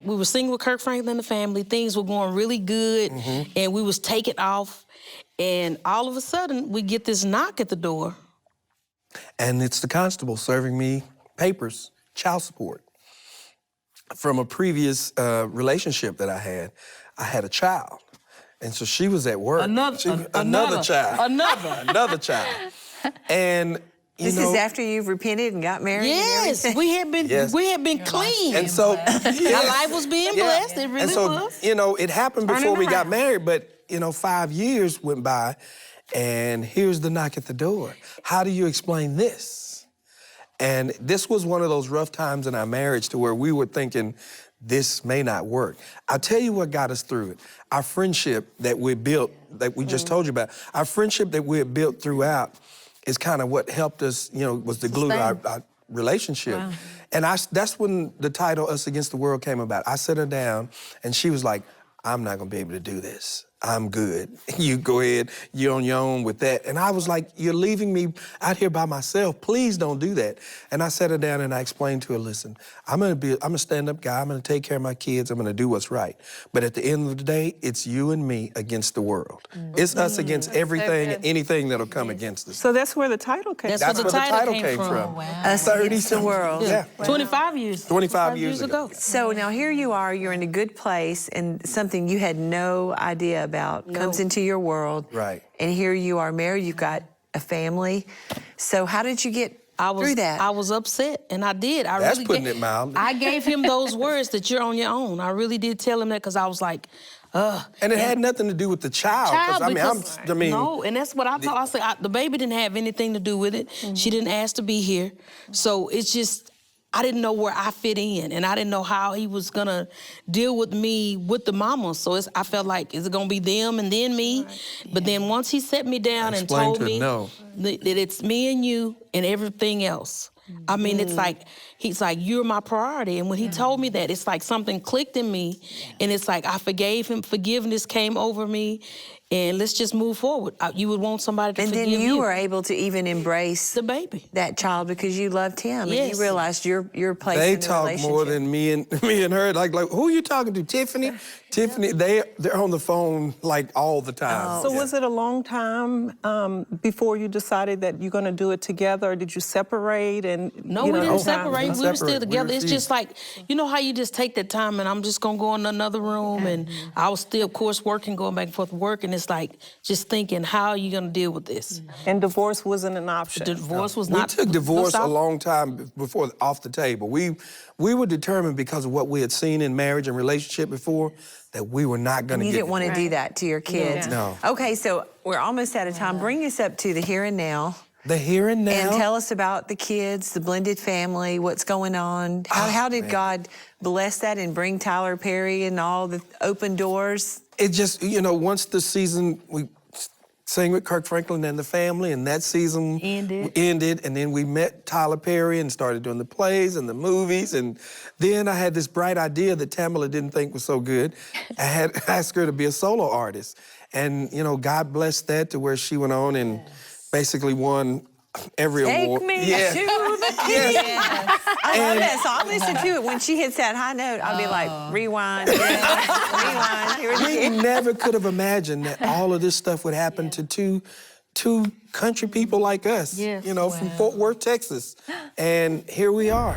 we were singing with Kirk Franklin and the family. Things were going really good, and we was taking off. And all of a sudden, we get this knock at the door. And it's the constable serving me papers, child support. From a previous relationship that I had a child. And so she was at work. Another child. Another child. And this is after you've repented and got married. Yes, and we had been clean. And so our life was being blessed. It really and so, was. You know, it happened before we got married, but you know, 5 years went by, and here's the knock at the door. How do you explain this? And this was one of those rough times in our marriage to where we were thinking, this may not work. I'll tell you what got us through it. Our friendship that we built, that we just told you about, our friendship that we had built throughout is kind of what helped us, you know, was the glue to our relationship. Wow. And that's when the title Us Against the World came about. I set her down, and she was like, I'm not gonna be able to do this. I'm good. You go ahead, you're on your own with that. And I was like, you're leaving me out here by myself. Please don't do that. And I sat her down and I explained to her, listen, I'm a stand-up guy. I'm gonna take care of my kids. I'm gonna do what's right. But at the end of the day, it's you and me against the world. It's us against everything and anything that'll come against us. So that's where the title came from. That's where the title came from. Wow. Us Against the World. Yeah. 25 years. 25 years ago. So now here you are, you're in a good place, and something you had no idea about comes into your world. Right. And here you are married, you've got a family. So how did you get through that? I was upset, and I did. That's putting it mildly. I gave him those words that you're on your own. I really did tell him that because I was like, And it had nothing to do with the child. No, and that's what I thought. I said, the baby didn't have anything to do with it. She didn't ask to be here. So it's just, I didn't know where I fit in, and I didn't know how he was gonna deal with me with the mama. So I felt like, is it gonna be them and then me? But then once he set me down and told me that it's me and you and everything else. I mean, it's like, he's like, you're my priority. And when he told me that, it's like something clicked in me. And it's like, I forgave him, forgiveness came over me. And let's just move forward. You would want somebody to forgive you. And then you were able to even embrace the baby, that child, because you loved him. And you realized your place in the relationship. They talk more than me and her. Like, who are you talking to? Tiffany? Tiffany, they're on the phone like all the time. So was it a long time before you decided that you're gonna do it together, or did you separate? And no, we didn't separate. We were still together. It's just like, you know how you just take that time and I'm just gonna go in another room, and I was still, of course, working, going back and forth to work, and it's like just thinking, how are you gonna deal with this? And divorce wasn't an option. Divorce was not. We took divorce a long time before off the table. We were determined because of what we had seen in marriage and relationship before that we were not going to get. You didn't want to do that to your kids. No. Okay, so we're almost out of time. Bring us up to the here and now. The here and now. And tell us about the kids, the blended family, what's going on. How did God bless that and bring Tyler Perry and all the open doors? It just, you know, once the season, we sang with Kirk Franklin and the family, and that season ended, and then we met Tyler Perry and started doing the plays and the movies, and then I had this bright idea that Tamela didn't think was so good. I had asked her to be a solo artist, and, you know, God blessed that to where she went on and basically won every award. Take me to the king. I love that. So I'll listen to it. When she hits that high note, I'll be like, rewind, rewind. Here it is. We never could have imagined that all of this stuff would happen to two country people like us, you know, from Fort Worth, Texas. And here we are.